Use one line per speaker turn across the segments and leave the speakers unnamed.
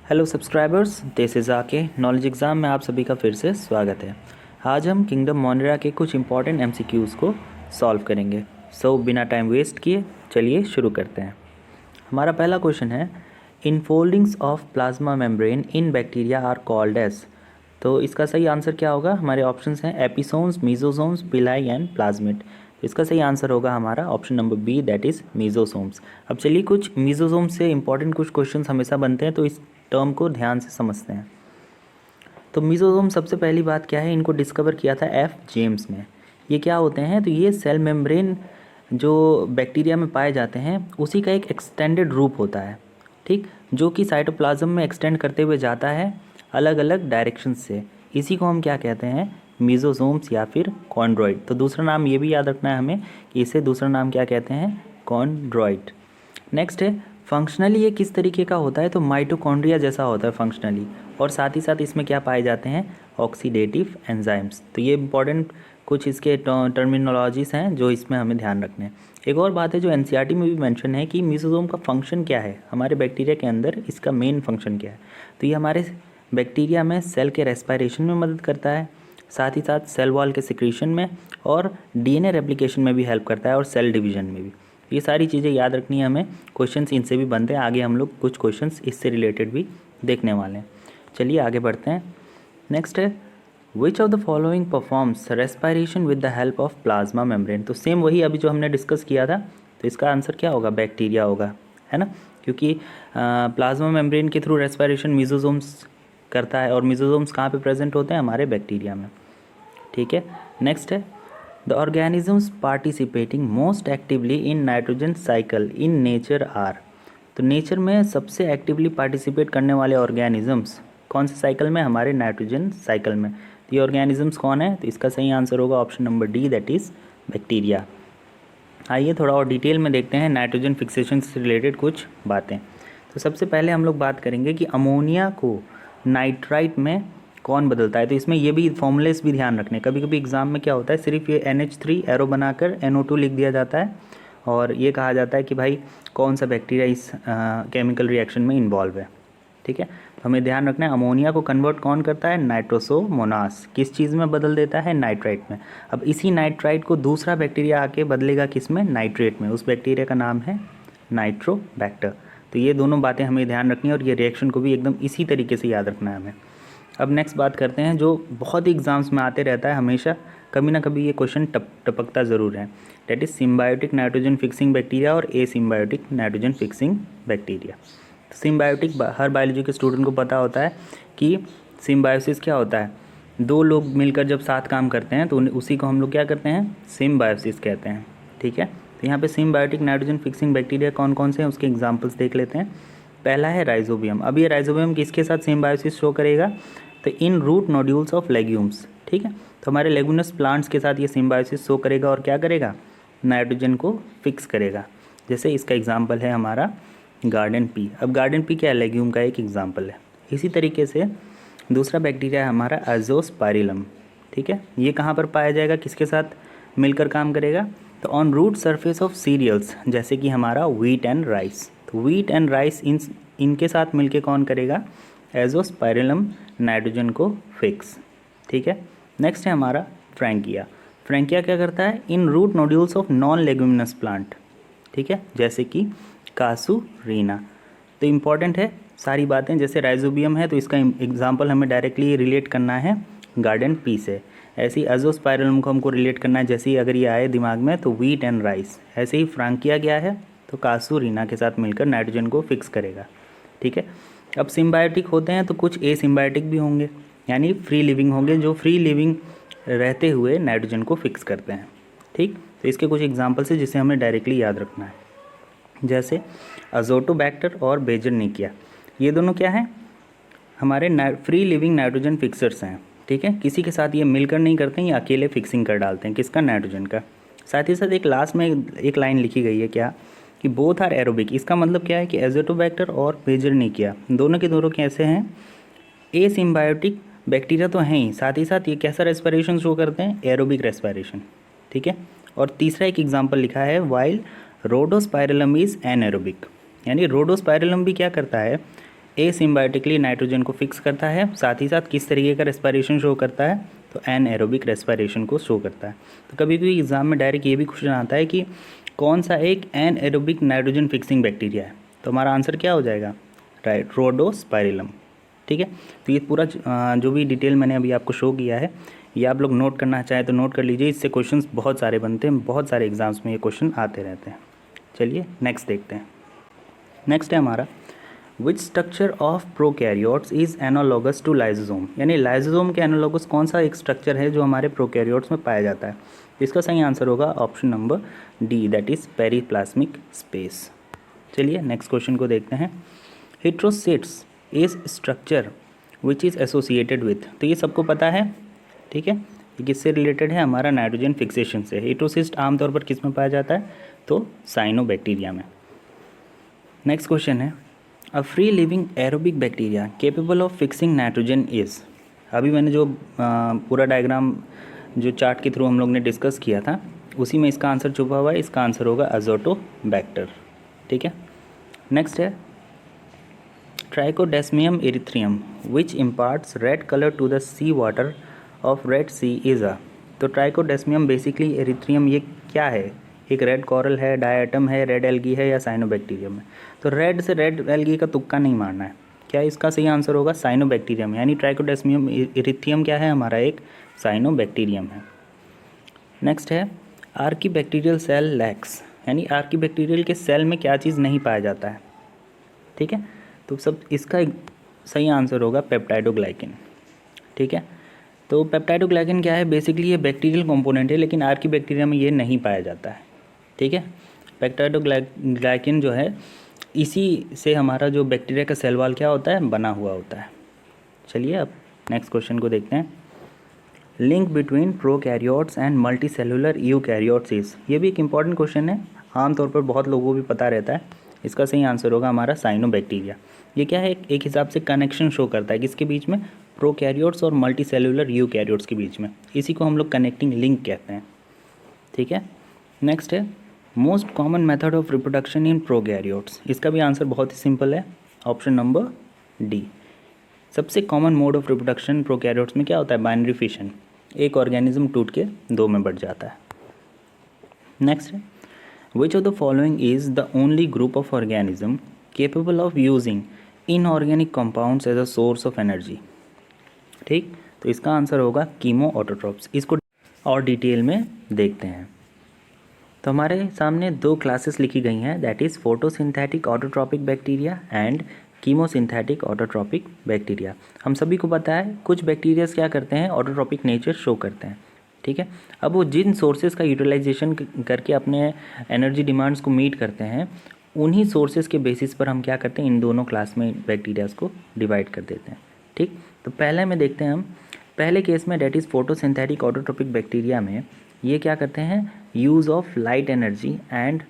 Hello subscribers, this is आके knowledge exam में आप सभी का फिर से स्वागत है। आज हम किंगडम मोनेरा के कुछ इंपॉर्टेंट एमसीक्यूज़ को सॉल्व करेंगे। बिना टाइम वेस्ट किए चलिए शुरू करते हैं। हमारा पहला क्वेश्चन है, infoldings of plasma membrane in bacteria are called as. तो इसका सही आंसर क्या होगा? हमारे ऑप्शंस हैं एपिसोम्स, मीजोसोम्स, पिलाई एंड प्लाज्मिड। तो इसका सही आंसर होगा हमारा option number B, that is mesosomes. अब चलिए कुछ मीजोसोम्स से इंपॉर्टेंट कुछ क्वेश्चंस हमेशा बनते हैं, तो इस टर्म को ध्यान से समझते हैं। तो मीजोसोम सबसे पहली बात क्या है, इनको डिस्कवर किया था एफ जेम्स ने। ये क्या होते हैं? तो ये सेल मेम्ब्रेन जो बैक्टीरिया में पाए जाते हैं उसी का एक एक्सटेंडेड रूप होता है, ठीक, जो कि साइटोप्लाज्म में एक्सटेंड करते हुए जाता है अलग अलग डायरेक्शन से। इसी को हम क्या कहते हैं? मीजोसोम्स या फिर कॉन्ड्रॉइड। तो दूसरा नाम ये भी याद रखना है हमें कि इसे दूसरा नाम क्या कहते हैं? कॉन्ड्रॉइड। नेक्स्ट है, फंक्शनली ये किस तरीके का होता है? तो माइटोकॉन्ड्रिया जैसा होता है फंक्शनली, और साथ ही साथ इसमें क्या पाए जाते हैं? Oxidative enzymes. तो ये इंपॉर्टेंट कुछ इसके टर्मिनोलॉजीज हैं जो इसमें हमें ध्यान रखने हैं। एक और बात है जो एनसीईआरटी में भी मेंशन है कि मीसोसोम का फंक्शन क्या है, हमारे बैक्टीरिया के अंदर इसका मेन फंक्शन क्या है। तो ये हमारे बैक्टीरिया में सेल के रेस्पायरेशन में मदद करता है, साथ ही साथ सेल वॉल के सिक्रीशन में, और डीएनए रेप्लिकेशन में भी हेल्प करता है, और सेल डिवीजन में भी। ये सारी चीज़ें याद रखनी है हमें। क्वेश्चंस इनसे भी बनते हैं, आगे हम लोग कुछ क्वेश्चंस इससे रिलेटेड भी देखने वाले हैं। चलिए आगे बढ़ते हैं। नेक्स्ट है, which of the following performs respiration with the help of plasma membrane. तो सेम वही अभी जो हमने डिस्कस किया था, तो इसका आंसर क्या होगा? बैक्टीरिया होगा, है ना, क्योंकि प्लाज्मा मेम्ब्रेन के थ्रू रेस्पायरेशन मीजोसोम्स करता है, और मीजोसोम्स कहाँ पे प्रेजेंट होते हैं? हमारे बैक्टीरिया में, ठीक है। नेक्स्ट है, the organisms participating most actively in nitrogen cycle in nature are. तो नेचर में सबसे एक्टिवली पार्टिसिपेट करने वाले ऑर्गेनिजम्स कौन से साइकिल में? हमारे नाइट्रोजन साइकिल में। तो ये ऑर्गेनिजम्स कौन है? तो इसका सही आंसर होगा option number D, that is bacteria. आइए थोड़ा और डिटेल में देखते हैं नाइट्रोजन फिक्सेशन से रिलेटेड कुछ बातें। तो सबसे पहले हम लोग बात करेंगे कि अमोनिया को नाइट्राइट में कौन बदलता है। तो इसमें ये भी फॉर्मूलेस भी ध्यान रखने। कभी कभी एग्जाम में क्या होता है, सिर्फ ये NH3 एरो बनाकर NO2 लिख दिया जाता है, और ये कहा जाता है कि भाई कौन सा बैक्टीरिया इस केमिकल रिएक्शन में इन्वॉल्व है, ठीक है। तो हमें ध्यान रखना है अमोनिया को कन्वर्ट कौन करता है? नाइट्रोसोमोनास। किस चीज़ में बदल देता है? नाइट्राइट में। अब इसी नाइट्राइट को दूसरा बैक्टीरिया आके बदलेगा किस में? नाइट्रेट में। उस बैक्टीरिया का नाम है नाइट्रोबैक्टर। तो ये दोनों बातें हमें ध्यान रखनी है, और ये रिएक्शन को भी एकदम इसी तरीके से याद रखना है हमें। अब नेक्स्ट बात करते हैं जो बहुत ही एग्जाम्स में आते रहता है हमेशा, कभी ना कभी ये क्वेश्चन टपकता ज़रूर है, that is symbiotic nitrogen fixing bacteria और एसिम्बायोटिक नाइट्रोजन फिक्सिंग बैक्टीरिया। तो सिम्बायोटिक हर बायोलॉजी के स्टूडेंट को पता होता है कि सिम्बायोसिस क्या होता है, दो लोग मिलकर जब साथ काम करते हैं तो उसी को हम लोग क्या करते हैं? सिम्बायोसिस कहते हैं, ठीक है। तो यहाँ पे सिम्बायोटिक नाइट्रोजन फिक्सिंग बैक्टीरिया कौन कौन से हैं उसके एग्जाम्पल्स देख लेते हैं। पहला है राइजोबियम। अब ये राइजोबियम किसके साथ सिम्बायोसिस शो करेगा? तो इन रूट नोड्यूल्स ऑफ लेग्यूम्स, ठीक है। तो हमारे लेगुमिनस प्लांट्स के साथ ये सिम्बायोसिस शो करेगा, और क्या करेगा? नाइट्रोजन को फिक्स करेगा। जैसे इसका एग्जाम्पल है हमारा गार्डन पी। अब गार्डन पी क्या है? लेग्यूम का एक एग्जाम्पल है। इसी तरीके से दूसरा बैक्टीरिया है हमारा एजोस्पाइरिलम, ठीक है। ये कहाँ पर पाया जाएगा? किसके साथ मिलकर काम करेगा? तो on root surface of cereals, जैसे कि हमारा व्हीट एंड राइस। तो व्हीट एंड राइस इनके साथ मिलके कौन करेगा? एजोस्पाइरिलम नाइट्रोजन को फिक्स, ठीक है। नेक्स्ट है हमारा फ्रैंकिया। फ्रैंकिया क्या करता है? In root nodules of non leguminous plant, ठीक है, जैसे कि कासूरीना। तो इम्पॉर्टेंट है सारी बातें। जैसे राइजोबियम है तो इसका एग्जाम्पल हमें डायरेक्टली रिलेट करना है गार्डन पी से। ऐसे ही एजोस्पाइरिलम को हमको रिलेट करना है, जैसे ही अगर ये आए दिमाग में तो व्हीट एंड राइस। ऐसे ही फ्रैंकिया क्या है? तो कासूरीना के साथ मिलकर नाइट्रोजन को फिक्स करेगा, ठीक है। अब सिम्बायोटिक होते हैं तो कुछ एसिम्बायोटिक भी होंगे, यानी फ्री लिविंग होंगे, जो फ्री लिविंग रहते हुए नाइट्रोजन को फिक्स करते हैं, ठीक। तो इसके कुछ एग्जांपल्स हैं जिसे हमें डायरेक्टली याद रखना है, जैसे अजोटोबैक्टर और बेजरनिकिया। ये दोनों क्या हैं? हमारे फ्री लिविंग नाइट्रोजन फिक्सर्स हैं, ठीक है। किसी के साथ ये मिलकर नहीं करते हैं, ये अकेले फिक्सिंग कर डालते हैं। किसका? नाइट्रोजन का। साथ ही साथ एक लास्ट में एक लाइन लिखी गई है क्या कि बोथ आर एरोबिक। इसका मतलब क्या है कि एजोटोबैक्टर और बेजरनिकिया दोनों के दोनों कैसे हैं? एसिम्बायोटिक बैक्टीरिया तो हैं ही, साथ ये कैसा रेस्पिरेशन शो करते हैं? एरोबिक रेस्पिरेशन, ठीक है। और तीसरा एक एग्जांपल लिखा है वाइल रोडोस्पाइरलम इज़ एनएरोबिक, यानी रोडोस्पाइरलम भी क्या करता है? एसिम्बायोटिकली नाइट्रोजन को फिक्स करता है, साथ ही साथ किस तरीके का रेस्पिरेशन शो करता है, तो एनएरोबिक रेस्पिरेशन को शो करता है। तो कभी कभी एग्जाम में डायरेक्ट ये भी क्वेश्चन आता है कि कौन सा एक एनएरोबिक नाइट्रोजन फिक्सिंग बैक्टीरिया है, तो हमारा आंसर क्या हो जाएगा, राइट, रोडोस्पाइरिलम। ठीक है, तो ये पूरा जो भी डिटेल मैंने अभी आपको शो किया है ये आप लोग नोट करना चाहें तो नोट कर लीजिए, इससे क्वेश्चंस बहुत सारे बनते हैं, बहुत सारे एग्जाम्स में ये क्वेश्चन आते रहते हैं। चलिए नेक्स्ट देखते हैं। नेक्स्ट है हमारा which structure of prokaryotes is analogous to lysosome, यानी लाइसोसोम के एनालॉगस कौन सा एक स्ट्रक्चर है जो हमारे प्रोकैरियोट्स में पाया जाता है। इसका सही आंसर होगा option number D, that is periplasmic space. चलिए नेक्स्ट क्वेश्चन को देखते हैं। Heterocysts is structure which is associated with, तो ये सबको पता है, ठीक है, ये किससे रिलेटेड है, हमारा नाइट्रोजन फिक्सेशन से। हेट्रोसिस्ट आमतौर पर किस में पाया जाता है, तो साइनोबैक्टीरिया में। नेक्स्ट क्वेश्चन है a free living aerobic bacteria capable of fixing nitrogen is, अभी मैंने जो पूरा डायग्राम जो चार्ट के थ्रू हम लोग ने डिस्कस किया था उसी में इसका आंसर छुपा हुआ है, इसका आंसर होगा अज़ोटोबैक्टर। ठीक है, नेक्स्ट है Trichodesmium erythraeum which imparts red colour to the sea water of Red Sea is a, तो ट्राइकोडेस्मियम बेसिकली एरिथ्रियम ये क्या है, एक रेड कॉरल है, डायटम है, रेड एल्गी है या साइनोबैक्टीरियम है। तो रेड से रेड एल्गी का तुक्का नहीं मारना है, क्या इसका सही आंसर होगा साइनोबैक्टीरियम, यानी ट्राइकोडेस्मियम एरिथ्रियम क्या है हमारा एक साइनोबैक्टीरियम है। नेक्स्ट है आर्कीबैक्टीरियल सेल लैक्स, यानी आर्कीबैक्टीरियल के सेल में क्या चीज़ नहीं पाया जाता है। ठीक है, तो सब इसका सही आंसर होगा पेप्टाइडोग्लाइकिन। ठीक है, तो पेप्टाइडोग्लाइकिन क्या है, बेसिकली ये बैक्टीरियल कंपोनेंट है, लेकिन आर्कीबैक्टीरिया में ये नहीं पाया जाता है। ठीक है, पेप्टाइडोग्लाइकिन जो है इसी से हमारा जो बैक्टीरिया का सेल वॉल क्या होता है, बना हुआ होता है। चलिए अब नेक्स्ट क्वेश्चन को देखते हैं। Link between prokaryotes and multi cellular eukaryotes is, ये भी एक इंपॉर्टेंट क्वेश्चन है, आमतौर पर बहुत लोगों को भी पता रहता है। इसका सही आंसर होगा हमारा साइनोबैक्टीरिया। ये क्या है, एक हिसाब से कनेक्शन शो करता है किसके बीच में, प्रोकैरियोट्स और मल्टी सेलुलर यूकैरियोट्स के बीच में, इसी को हम लोग कनेक्टिंग लिंक कहते हैं। ठीक है, नेक्स्ट है most common method of reproduction in prokaryotes, इसका भी आंसर बहुत ही सिंपल है, ऑप्शन नंबर डी। सबसे common mode of reproduction prokaryotes में क्या होता है, बाइनरी फिशन, एक ऑर्गेनिज्म टूट के दो में बढ़ जाता है। नेक्स्ट है which of the following is the only group of organism capable of using inorganic compounds as a source of energy. ठीक, तो इसका आंसर होगा कीमो ऑटोट्रॉप्स। इसको और डिटेल में देखते हैं। तो हमारे सामने दो क्लासेस लिखी गई हैं, that is photosynthetic autotrophic bacteria and chemosynthetic autotrophic bacteria. हम सभी को पता है कुछ बैक्टीरियाज क्या करते हैं, ऑटोट्रॉपिक नेचर शो करते हैं। ठीक है, अब वो जिन सोर्सेज का यूटिलाइजेशन करके अपने एनर्जी डिमांड्स को मीट करते हैं, उन्हीं सोर्सेज के बेसिस पर हम क्या करते हैं, इन दोनों क्लास में बैक्टीरियाज को डिवाइड कर देते हैं। ठीक, तो पहले में देखते हैं हम, पहले केस में that is photosynthetic autotrophic bacteria में ये क्या करते हैं, use of light energy and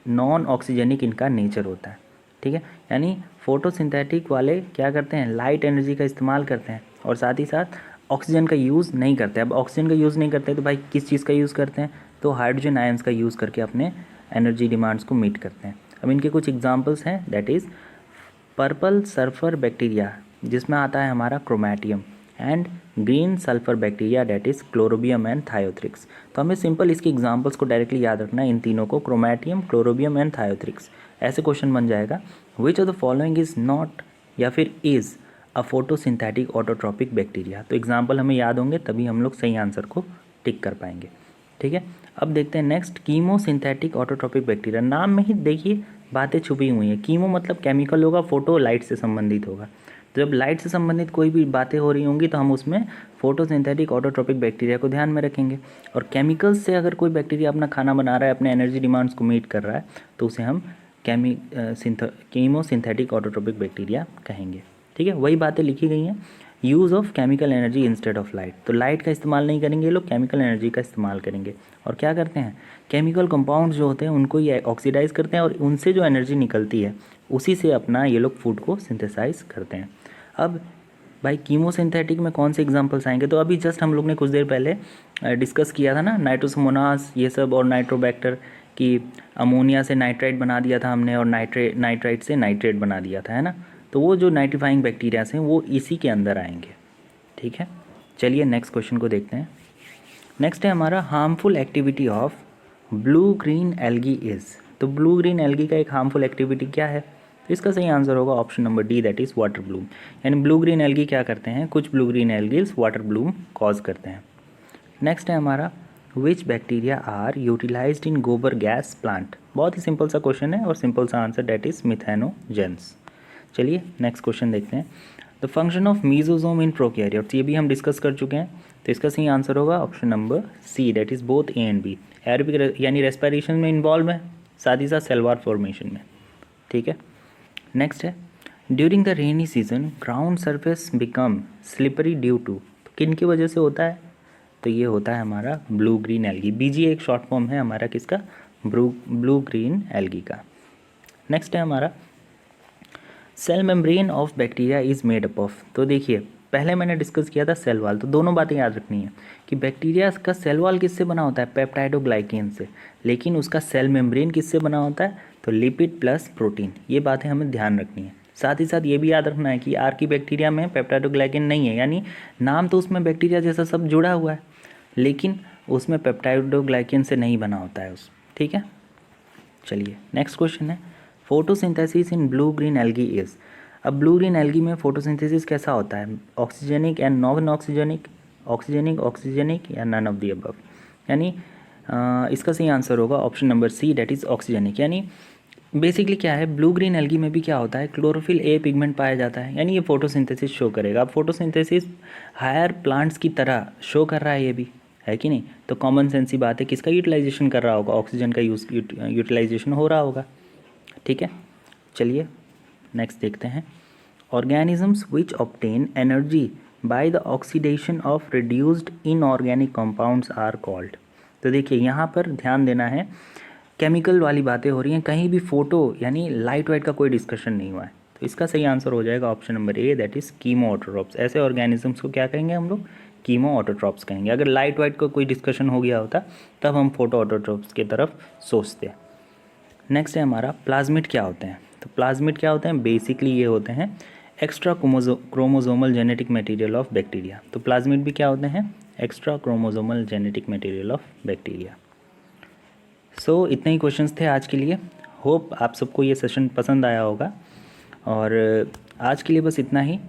non oxygenic इनका नेचर होता है। ठीक है, यानी फोटोसिंथेटिक वाले क्या करते हैं, लाइट एनर्जी का इस्तेमाल करते हैं और साथ ही साथ ऑक्सीजन का यूज़ नहीं करते। अब ऑक्सीजन का यूज़ नहीं करते तो भाई किस चीज़ का यूज़ करते हैं, तो हाइड्रोजन आयंस का यूज़ करके अपने एनर्जी डिमांड्स को मीट करते हैं। अब इनके कुछ एग्जांपल्स हैं, that is purple sulphur bacteria जिसमें आता है हमारा Chromatium, and green sulphur bacteria that is Chlorobium and Thiothrix. तो हमें सिंपल इसकी एग्जांपल्स को डायरेक्टली याद रखना है, इन तीनों को, क्रोमैटियम, क्लोरोबियम एंड थायोथ्रिक्स। ऐसे क्वेश्चन बन जाएगा विच of the following is not या फिर is a photosynthetic autotrophic bacteria. तो एग्जाम्पल हमें याद होंगे तभी हम लोग सही आंसर को टिक कर पाएंगे। ठीक है, अब देखते हैं नेक्स्ट कीमोसिंथेटिक ऑटोट्रॉपिक बैक्टीरिया। नाम में ही देखिए बातें छुपी हुई हैं, कीमो मतलब केमिकल होगा, फोटो लाइट से संबंधित होगा। तो जब लाइट से संबंधित कोई भी बातें हो रही होंगी तो हम उसमें फोटोसिंथेटिक ऑटोट्रॉपिक बैक्टीरिया को ध्यान में रखेंगे, और केमिकल्स से अगर कोई बैक्टीरिया अपना खाना बना रहा है, अपने एनर्जी डिमांड्स को मीट कर रहा है, तो उसे हम कीमोसिंथेटिक ऑटोट्रॉपिक बैक्टीरिया कहेंगे। ठीक है, वही बातें लिखी गई हैं, use of chemical energy instead of light, तो लाइट का इस्तेमाल नहीं करेंगे ये लोग, केमिकल एनर्जी का इस्तेमाल करेंगे। और क्या करते हैं, केमिकल कंपाउंड्स जो होते हैं उनको ये ऑक्सीडाइज करते हैं और उनसे जो एनर्जी निकलती है उसी से अपना ये लोग फूड को सिंथेसाइज करते हैं। अब भाई कीमोसिंथेटिक में कौन से एग्जांपल्स आएंगे, तो अभी जस्ट हम लोग ने कुछ देर पहले डिस्कस किया था ना, नाइट्रोसोमोनास ये सब और नाइट्रोबैक्टर की अमोनिया से नाइट्राइट बना दिया था हमने और नाइट्राइट से नाइट्रेट बना दिया था, है ना। तो वो जो नाइट्रीफाइंग बैक्टीरियाज हैं वो इसी के अंदर आएंगे। ठीक है, चलिए नेक्स्ट क्वेश्चन को देखते हैं। नेक्स्ट है हमारा harmful activity of blue green algae is. तो ब्लू ग्रीन एल्गी का एक हार्मफुल एक्टिविटी क्या है? तो इसका सही आंसर होगा option number D, that is water Bloom. यानी ब्लू ग्रीन एल्गी क्या करते हैं, कुछ blue green algae water Bloom cause करते हैं। नेक्स्ट है हमारा विच बैक्टीरिया आर यूटिलाइज्ड इन गोबर गैस प्लांट। बहुत ही सिंपल सा क्वेश्चन है और सिंपल सा आंसर, दैट इज़ मिथेनोजेंस। चलिए नेक्स्ट क्वेश्चन देखते हैं। The function of mesosome in prokaryotes, ये भी हम डिस्कस कर चुके हैं, तो इसका सही आंसर होगा option number C, that is both A and B. Aerobic यानी रेस्पिरेशन में इन्वॉल्व है, साथ ही साथ सेलुलर फॉर्मेशन में। ठीक है, नेक्स्ट है during the rainy season ground surface become slippery due to. तो किन की वजह से होता है? तो ये होता है हमारा ब्लू ग्रीन एल्गी। बीजी एक शॉर्ट फॉर्म है हमारा किसका, ब्लू ग्रीन एल्गी का। नेक्स्ट है हमारा cell membrane of bacteria is made up of. तो देखिए पहले मैंने डिस्कस किया था सेल वॉल, तो दोनों बातें याद रखनी है कि बैक्टीरिया का सेल वॉल किससे बना होता है, पेप्टाइडोग्लाइकेन से, लेकिन उसका सेल मेम्ब्रेन किससे बना होता है, तो लिपिड प्लस प्रोटीन। ये बातें हमें ध्यान रखनी है। साथ ही साथ ये भी याद रखना है कि आर्की बैक्टीरिया में पेप्टाइडोग्लाइकेन नहीं है, यानी नाम तो उसमें बैक्टीरिया जैसा सब जुड़ा हुआ है, लेकिन उसमें पेप्टाइडोग्लाइकेन से नहीं बना होता है उस। ठीक है, चलिए नेक्स्ट क्वेश्चन है photosynthesis in blue green algae is. अब ब्लू ग्रीन एल्गी में फोटोसिंथेसिस कैसा होता है, oxygenic and non oxygenic, oxygenic oxygenic या नन ऑफ द अबव। यानी इसका सही आंसर होगा option number C, that is oxygenic. यानी बेसिकली क्या है, ब्लू ग्रीन एल्गी में भी क्या होता है, क्लोरोफिल ए पिगमेंट पाया जाता है, यानी ये फोटोसिंथेसिस शो करेगा। अब फोटोसिंथेसिस हायर प्लांट्स की तरह शो कर रहा है, ये भी है कि नहीं, तो कॉमन सेंस ही बात है, किसका यूटिलाइजेशन कर रहा होगा, ऑक्सीजन का यूटिलाइजेशन हो रहा होगा। ठीक है, चलिए नेक्स्ट देखते हैं organisms which obtain energy by the oxidation of reduced inorganic compounds are called. तो देखिए यहाँ पर ध्यान देना है, केमिकल वाली बातें हो रही हैं, कहीं भी फोटो यानी लाइट वाइट का कोई डिस्कशन नहीं हुआ है, तो इसका सही आंसर हो जाएगा option number A, that is chemo autotrophs. ऐसे ऑर्गेनिजम्स को क्या कहेंगे हम लोग, कीमो ऑटोट्रॉप्स कहेंगे। अगर लाइट वाइट का कोई डिस्कशन हो गया होता तब हम फोटो ऑटोट्रॉप्स की तरफ सोचते हैं। नेक्स्ट है हमारा प्लाज्मिड क्या होते हैं। तो प्लाज्मिड क्या होते हैं, बेसिकली ये होते हैं extra chromosomal genetic material of bacteria. तो प्लाज्मिड भी क्या होते हैं, extra chromosomal genetic material of bacteria. So इतने ही क्वेश्चंस थे आज के लिए। होप आप सबको ये सेशन पसंद आया होगा, और आज के लिए बस इतना ही।